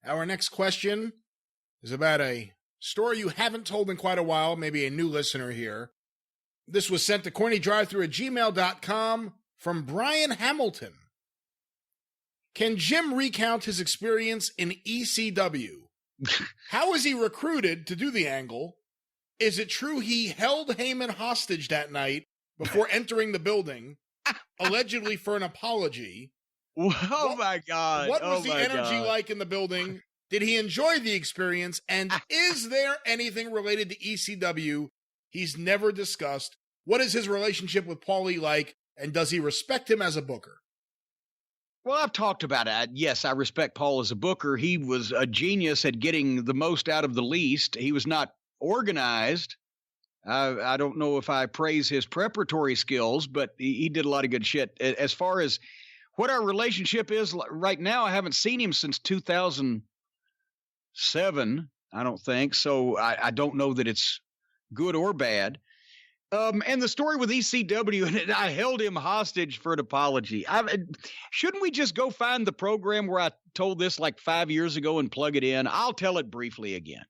Our next question is about a story you haven't told in quite a while, maybe a new listener here. This was sent to CornyDriveThru@gmail.com from Brian Hamilton. Can Jim recount his experience in ECW? How was he recruited to do the angle? Is it true he held Heyman hostage that night before entering the building, allegedly for an apology? My God. What was the energy like in the building? Did he enjoy the experience? And is there anything related to ECW he's never discussed? What is his relationship with Paulie like? And does he respect him as a booker? Well, I've talked about it. Yes, I respect Paul as a booker. He was a genius at getting the most out of the least. He was not organized. I don't know if I praise his preparatory skills, but he did a lot of good shit. As far as what our relationship is right now, I haven't seen him since 2007, I don't think. So I don't know that it's good or bad. And the story with ECW, and I held him hostage for an apology. Shouldn't we just go find the program where I told this like 5 years ago and plug it in? I'll tell it briefly again.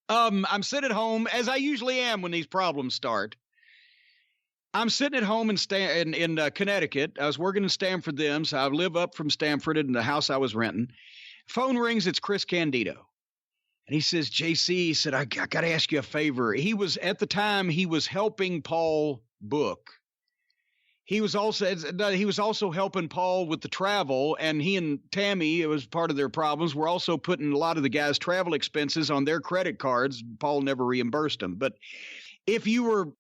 I'm sitting at home, as I usually am when these problems start. I'm sitting at home in Connecticut. I was working in Stamford then, so I live up from Stamford in the house I was renting. Phone rings, it's Chris Candido. And he says, JC, he said, I got to ask you a favor. At the time, he was helping Paul book. He was also helping Paul with the travel, and he and Tammy, it was part of their problems, were also putting a lot of the guys' travel expenses on their credit cards. Paul never reimbursed them. But if you were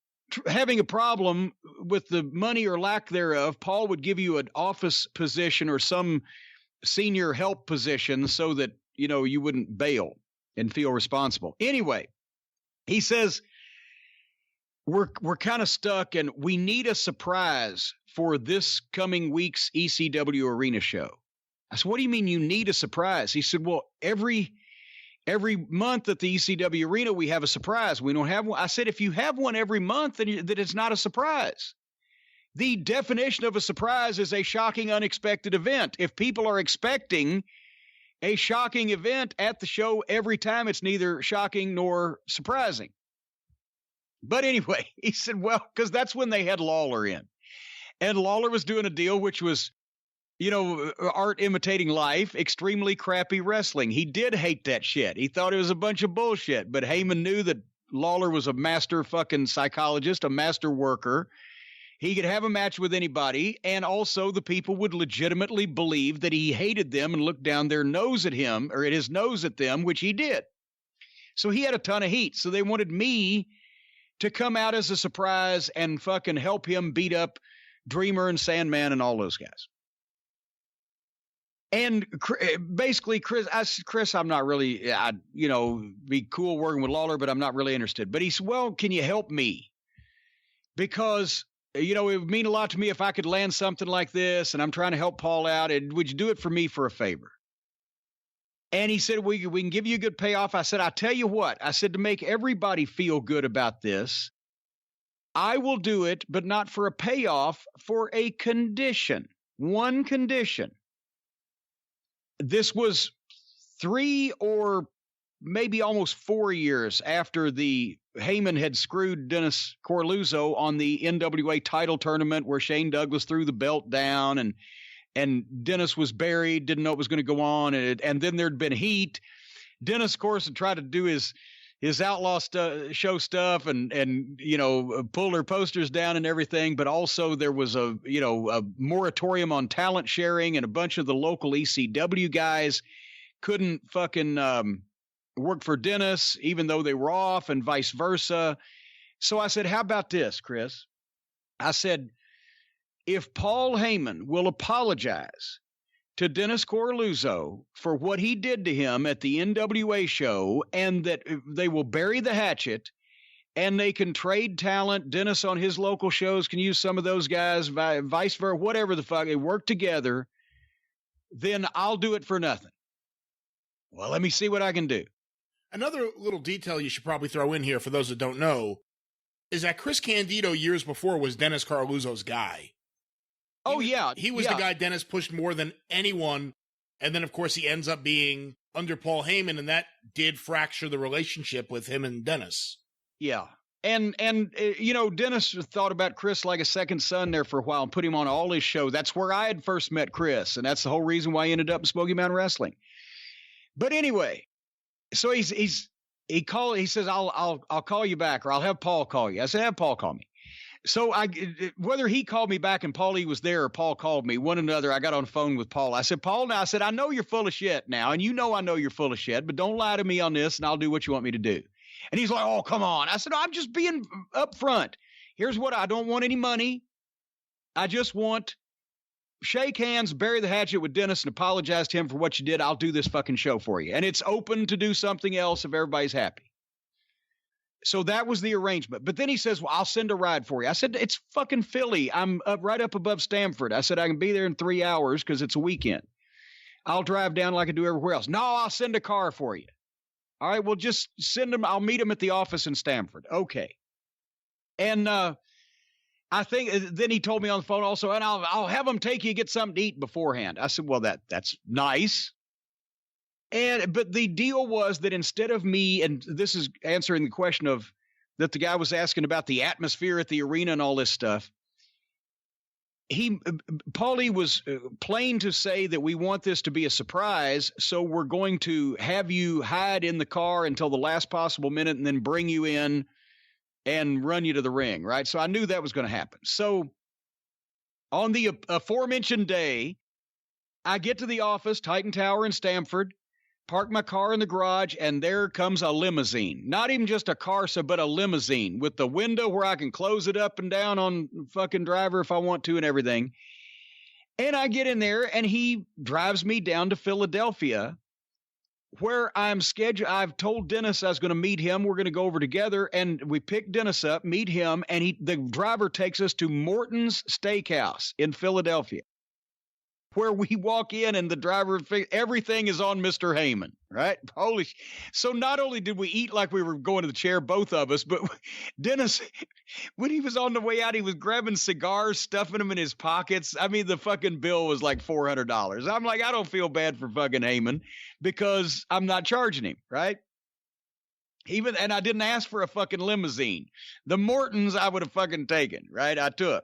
having a problem with the money or lack thereof, Paul would give you an office position or some senior help position so that, you wouldn't bail and feel responsible. Anyway, he says, we're kind of stuck and we need a surprise for this coming week's ECW arena show. I said, what do you mean you need a surprise? He said, well, every month at the ECW arena, we have a surprise. We don't have one. I said, if you have one every month, then it's not a surprise. The definition of a surprise is a shocking, unexpected event. If people are expecting a shocking event at the show every time, it's neither shocking nor surprising. But anyway, he said, well, because that's when they had Lawler in. And Lawler was doing a deal which was, art imitating life, extremely crappy wrestling. He did hate that shit. He thought it was a bunch of bullshit. But Heyman knew that Lawler was a master fucking psychologist, a master worker. He could have a match with anybody, and also the people would legitimately believe that he hated them and looked down their nose at him, or at his nose at them, which he did. So he had a ton of heat. So they wanted me to come out as a surprise and fucking help him beat up Dreamer and Sandman and all those guys. And basically, Chris, I'm not really, be cool working with Lawler, but I'm not really interested. But he said, well, can you help me? Because it would mean a lot to me if I could land something like this, and I'm trying to help Paul out. And would you do it for me for a favor? And he said, we can give you a good payoff. I said, I'll tell you what. I said, to make everybody feel good about this, I will do it, but not for a payoff, for a condition. One condition. This was 3 or maybe almost 4 years after the Heyman had screwed Dennis Corluzzo on the NWA title tournament where Shane Douglas threw the belt down and Dennis was buried, didn't know it was going to go on. And then there'd been heat. Dennis, of course, had tried to do his outlaw show stuff and pull their posters down and everything. But also there was a moratorium on talent sharing, and a bunch of the local ECW guys couldn't fucking work for Dennis, even though they were off, and vice versa. So I said, how about this, Chris? I said, if Paul Heyman will apologize to Dennis Corluzzo for what he did to him at the NWA show, and that they will bury the hatchet, and they can trade talent, Dennis on his local shows can use some of those guys, vice versa, whatever the fuck, they work together, then I'll do it for nothing. Well, let me see what I can do. Another little detail you should probably throw in here for those that don't know is that Chris Candido years before was Dennis Corluzzo's guy. He was the guy Dennis pushed more than anyone And then, of course, he ends up being under Paul Heyman, and that did fracture the relationship with him and Dennis. Yeah. And Dennis thought about Chris like a second son there for a while and put him on all his show. That's where I had first met Chris, and that's the whole reason why he ended up in Smoky Mountain Wrestling. But anyway, so he says, I'll call you back, or I'll have Paul call you. I said, have Paul call me. So whether he called me back and Paulie was there or Paul called me, one or another, I got on the phone with Paul. I said, Paul, now I said, I know you're full of shit now, and you know I know you're full of shit, but don't lie to me on this, and I'll do what you want me to do. And he's like, oh, come on. I said, no, I'm just being upfront. Here's what I don't want any money. I just want shake hands, bury the hatchet with Dennis, and apologize to him for what you did. I'll do this fucking show for you. And it's open to do something else if everybody's happy. So that was the arrangement. But then he says, well, I'll send a ride for you. I said, it's fucking Philly. I'm right up above Stamford. I said, I can be there in 3 hours because it's a weekend. I'll drive down like I do everywhere else. No, I'll send a car for you. All right, well, just send him. I'll meet him at the office in Stamford. Okay. And I think then he told me on the phone also, and I'll have him take you get something to eat beforehand. I said, well, that's nice. But the deal was that instead of me, and this is answering the question of that the guy was asking about the atmosphere at the arena and all this stuff. Paulie was plain to say that we want this to be a surprise, so we're going to have you hide in the car until the last possible minute and then bring you in and run you to the ring, right? So I knew that was going to happen. So on the aforementioned day, I get to the office, Titan Tower in Stamford, park my car in the garage, and there comes a limousine. Not even just a car, but a limousine with the window where I can close it up and down on fucking driver if I want to and everything. And I get in there, and he drives me down to Philadelphia, where I'm scheduled. I've told Dennis I was going to meet him. We're going to go over together, and we pick Dennis up, meet him, and the driver takes us to Morton's Steakhouse in Philadelphia, where we walk in and the driver, everything is on Mr. Heyman, right? Holy. So not only did we eat like we were going to the chair, both of us, but Dennis, when he was on the way out, he was grabbing cigars, stuffing them in his pockets. I mean, the fucking bill was like $400. I'm like, I don't feel bad for fucking Heyman because I'm not charging him, right? And I didn't ask for a fucking limousine. The Mortons I would have fucking taken, right? I took.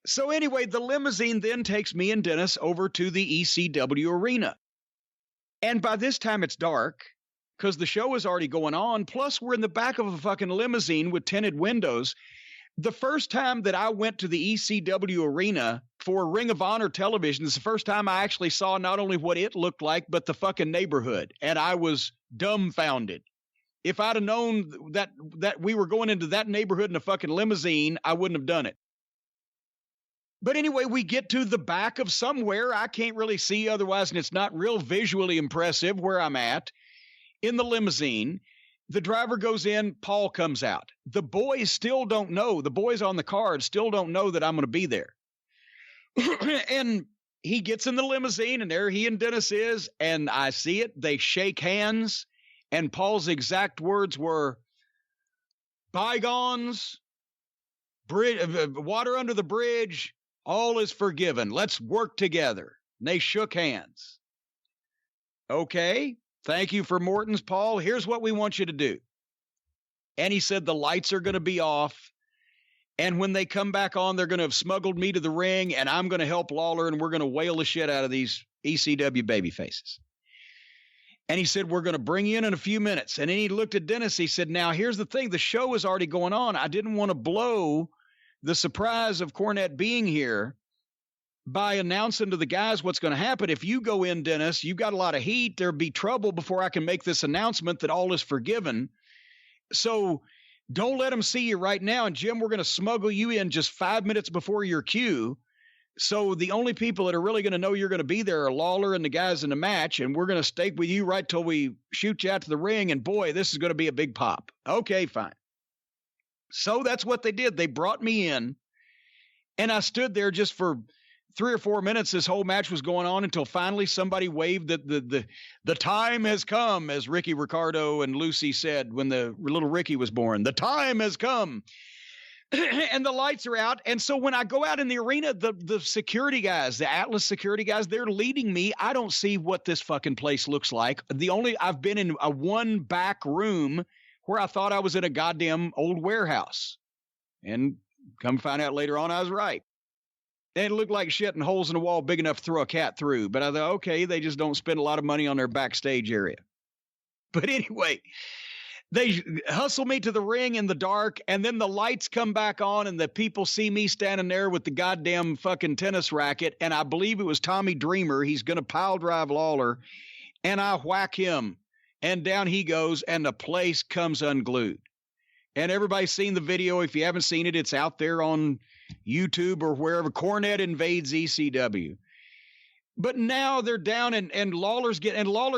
So anyway, the limousine then takes me and Dennis over to the ECW arena. And by this time it's dark because the show is already going on. Plus we're in the back of a fucking limousine with tinted windows. The first time that I went to the ECW arena for Ring of Honor television is the first time I actually saw not only what it looked like, but the fucking neighborhood. And I was dumbfounded. If I'd have known that we were going into that neighborhood in a fucking limousine, I wouldn't have done it. But anyway, we get to the back of somewhere I can't really see otherwise, and it's not real visually impressive where I'm at in the limousine. The driver goes in, Paul comes out. The boys still don't know. The boys on the card still don't know that I'm going to be there. And he gets in the limousine, and there he and Dennis is, and I see it. They shake hands, and Paul's exact words were, bygones, water under the bridge, all is forgiven. Let's work together. And they shook hands. Okay, thank you for Morton's, Paul. Here's what we want you to do. And he said the lights are going to be off. And when they come back on, they're going to have smuggled me to the ring, and I'm going to help Lawler, and we're going to whale the shit out of these ECW baby faces. And he said, we're going to bring you in a few minutes. And then he looked at Dennis. He said, now, here's the thing. The show is already going on. I didn't want to blow the surprise of Cornette being here by announcing to the guys what's going to happen. If you go in, Dennis, you've got a lot of heat. There'll be trouble before I can make this announcement that all is forgiven. So don't let them see you right now. And Jim, we're going to smuggle you in just 5 minutes before your cue. So the only people that are really going to know you're going to be there are Lawler and the guys in the match. And we're going to stay with you right till we shoot you out to the ring. And boy, this is going to be a big pop. Okay, fine. So that's what they did. They brought me in, and I stood there just for 3 or 4 minutes. This whole match was going on until finally somebody waved that the time has come, as Ricky Ricardo and Lucy said when the little Ricky was born. The time has come. and the lights are out. And so when I go out in the arena, the security guys, the Atlas security guys, they're leading me. I don't see what this fucking place looks like. I've been in a one back room where I thought I was in a goddamn old warehouse. And come find out later on, I was right. And it looked like shit and holes in the wall big enough to throw a cat through. But I thought, okay, they just don't spend a lot of money on their backstage area. But anyway, they hustle me to the ring in the dark, and then the lights come back on, and the people see me standing there with the goddamn fucking tennis racket, and I believe it was Tommy Dreamer. He's going to pile drive Lawler, and I whack him, and down he goes, and the place comes unglued. And everybody's seen the video. If you haven't seen it, it's out there on YouTube or wherever. Cornette invades ECW. But now they're down, and Lawler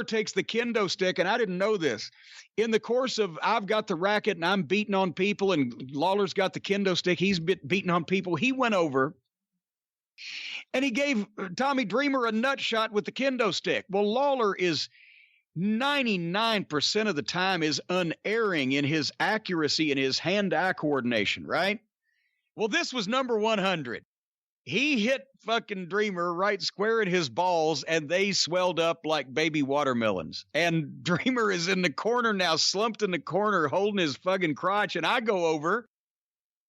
takes the kendo stick, and I didn't know this. In the course of, I've got the racket and I'm beating on people, and Lawler's got the kendo stick, he's beating on people. He went over and he gave Tommy Dreamer a nut shot with the kendo stick. Well, Lawler is 99% of the time is unerring in his accuracy and his hand-eye coordination, right? Well, this was number 100. He hit fucking Dreamer right square in his balls, and they swelled up like baby watermelons. And Dreamer is in the corner now, slumped in the corner, holding his fucking crotch. And I go over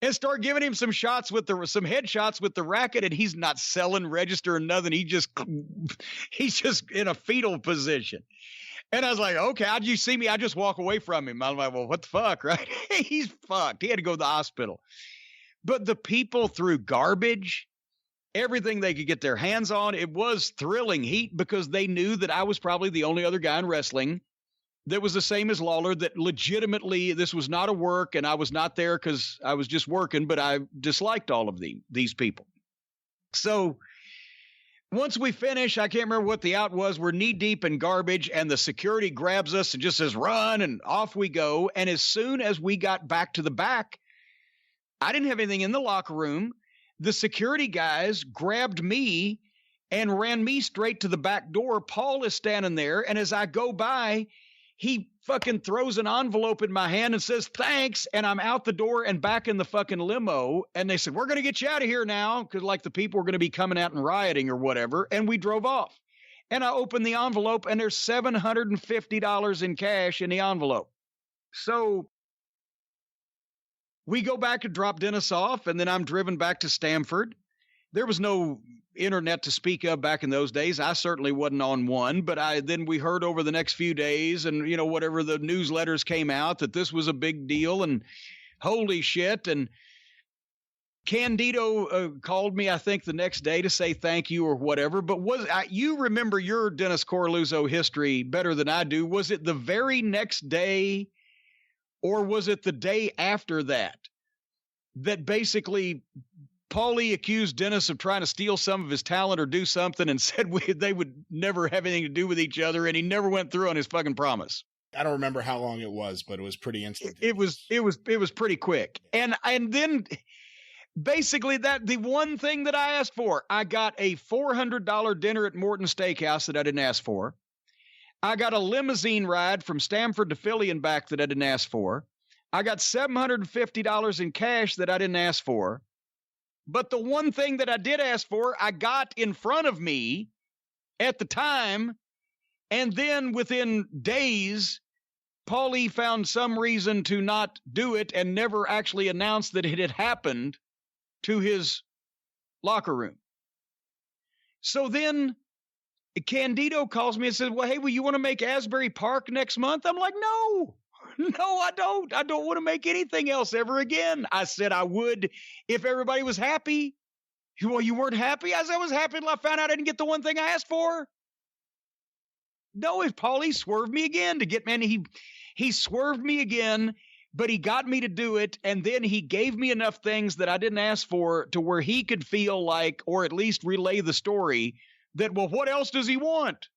and start giving him some headshots with the racket, and he's not selling register or nothing. He's just in a fetal position. And I was like, okay, how'd you see me? I just walk away from him. I'm like, well, what the fuck, right? He's fucked. He had to go to the hospital. But the people threw garbage, everything they could get their hands on. It was thrilling heat because they knew that I was probably the only other guy in wrestling that was the same as Lawler, that legitimately this was not a work, and I was not there because I was just working, but I disliked all of these people. So once we finish, I can't remember what the out was. We're knee deep in garbage, and the security grabs us and just says, run, and off we go. And as soon as we got back to the back, I didn't have anything in the locker room. The security guys grabbed me and ran me straight to the back door. Paul is standing there, and as I go by, he fucking throws an envelope in my hand and says, thanks, and I'm out the door and back in the fucking limo, and they said, we're going to get you out of here now, because like the people were going to be coming out and rioting or whatever, and we drove off. And I opened the envelope, and there's $750 in cash in the envelope. So we go back and drop Dennis off, and then I'm driven back to Stamford. There was no internet to speak of back in those days. I certainly wasn't on one, but then we heard over the next few days and, whatever the newsletters came out that this was a big deal and holy shit. And Candido called me, I think, the next day to say thank you or whatever. But you remember your Dennis Coralluzzo history better than I do. Was it the very next day, or was it the day after that basically Paulie accused Dennis of trying to steal some of his talent or do something, and said they would never have anything to do with each other, and he never went through on his fucking promise? I don't remember how long it was, but it was pretty instant. It was pretty quick. And then basically the one thing that I asked for, I got a $400 dinner at Morton Steakhouse that I didn't ask for. I got a limousine ride from Stamford to Philly and back that I didn't ask for. I got $750 in cash that I didn't ask for. But the one thing that I did ask for, I got in front of me at the time. And then within days, Paulie found some reason to not do it and never actually announced that it had happened to his locker room. So then Candido calls me and says, well, hey, you want to make Asbury Park next month? I'm like, no, I don't. I don't want to make anything else ever again. I said I would if everybody was happy. Well, you weren't happy? I said I was happy until I found out I didn't get the one thing I asked for. No, if Paulie swerved me again to get, man, he swerved me again, but he got me to do it. And then he gave me enough things that I didn't ask for to where he could feel like, or at least relay the story that, well, what else does he want?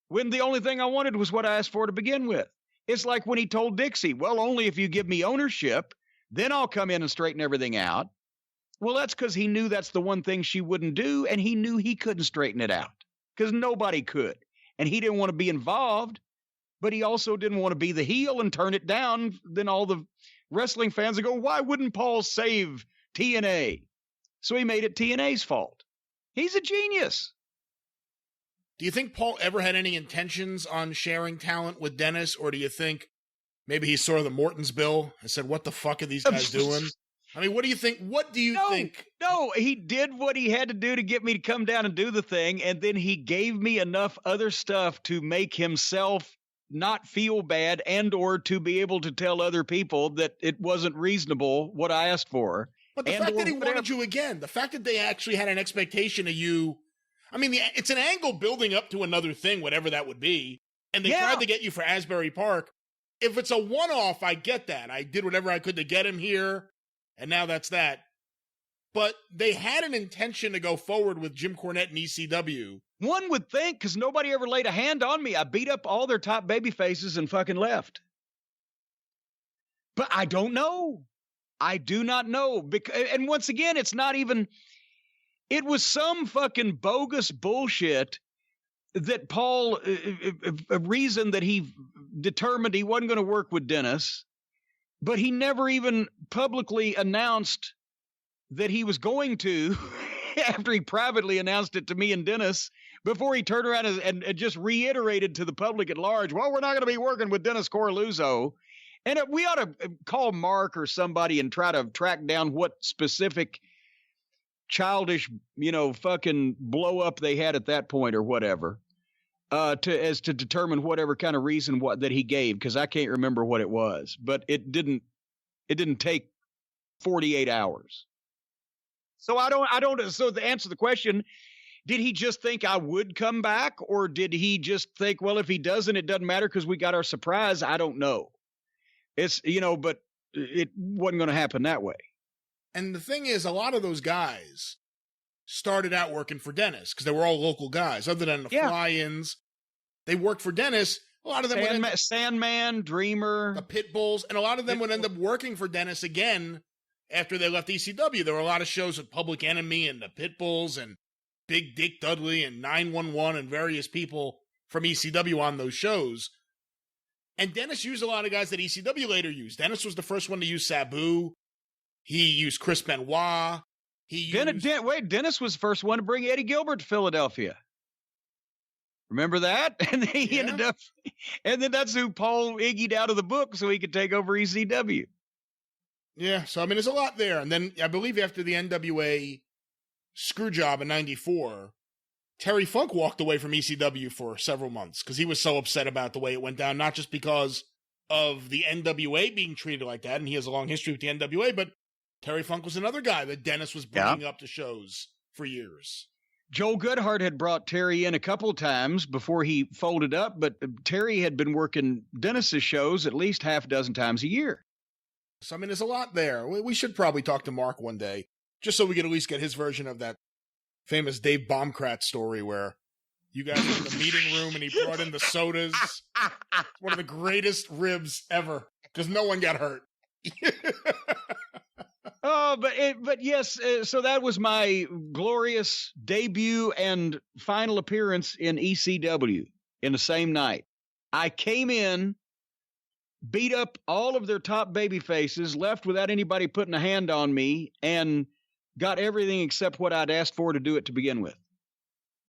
When the only thing I wanted was what I asked for to begin with. It's like when he told Dixie, well, only if you give me ownership, then I'll come in and straighten everything out. Well, that's because he knew that's the one thing she wouldn't do, and he knew he couldn't straighten it out because nobody could. And he didn't want to be involved, but he also didn't want to be the heel and turn it down. Then all the wrestling fans would go, why wouldn't Paul save TNA? So he made it TNA's fault. He's a genius. Do you think Paul ever had any intentions on sharing talent with Dennis, or do you think maybe he saw the Morton's bill and said, what the fuck are these guys doing? I mean, what do you think? What do you think? No, he did what he had to do to get me to come down and do the thing, and then he gave me enough other stuff to make himself not feel bad and or to be able to tell other people that it wasn't reasonable what I asked for. But the fact that he wanted you again, the fact that they actually had an expectation of you, I mean, it's an angle building up to another thing, whatever that would be, and they tried to get you for Asbury Park. If it's a one-off, I get that. I did whatever I could to get him here, and now that's that. But they had an intention to go forward with Jim Cornette and ECW. One would think, because nobody ever laid a hand on me. I beat up all their top baby faces and fucking left. But I don't know. I do not know. And once again, it's not even... It was some fucking bogus bullshit that Paul, a reason that he determined he wasn't going to work with Dennis, but he never even publicly announced that he was going to after he privately announced it to me and Dennis before he turned around and just reiterated to the public at large, well, we're not going to be working with Dennis Coralluzzo. And we ought to call Mark or somebody and try to track down what specific childish, fucking blow up they had at that point or whatever, to determine whatever kind of reason that he gave, because I can't remember what it was, but it didn't take 48 hours. So so to answer the question, did he just think I would come back, or did he just think, well, if he doesn't, it doesn't matter because we got our surprise? I don't know. It's, but it wasn't going to happen that way. And the thing is, a lot of those guys started out working for Dennis because they were all local guys. Other than the fly-ins, they worked for Dennis. A lot of them Sandman, Dreamer, the Pitbulls, and a lot of them would end up working for Dennis again after they left ECW. There were a lot of shows with Public Enemy and the Pitbulls and Big Dick Dudley and 911 and various people from ECW on those shows. And Dennis used a lot of guys that ECW later used. Dennis was the first one to use Sabu. He used Chris Benoit. Dennis was the first one to bring Eddie Gilbert to Philadelphia. Remember that? And he ended up, and then that's who Paul Iggy'd out of the book so he could take over ECW. Yeah, so I mean, there's a lot there. And then I believe after the NWA screw job in '94, Terry Funk walked away from ECW for several months because he was so upset about the way it went down, not just because of the NWA being treated like that, and he has a long history with the NWA, but Terry Funk was another guy that Dennis was bringing up to shows for years. Joel Goodhart had brought Terry in a couple of times before he folded up, but Terry had been working Dennis's shows at least half a dozen times a year. So, I mean, there's a lot there. We should probably talk to Mark one day, just so we could at least get his version of that famous Dave Baumkrat story where you guys were in the meeting room and he brought in the sodas. It's one of the greatest ribs ever because no one got hurt. Oh, but yes, so that was my glorious debut and final appearance in ECW in the same night. I came in, beat up all of their top baby faces, left without anybody putting a hand on me, and got everything except what I'd asked for to do it to begin with.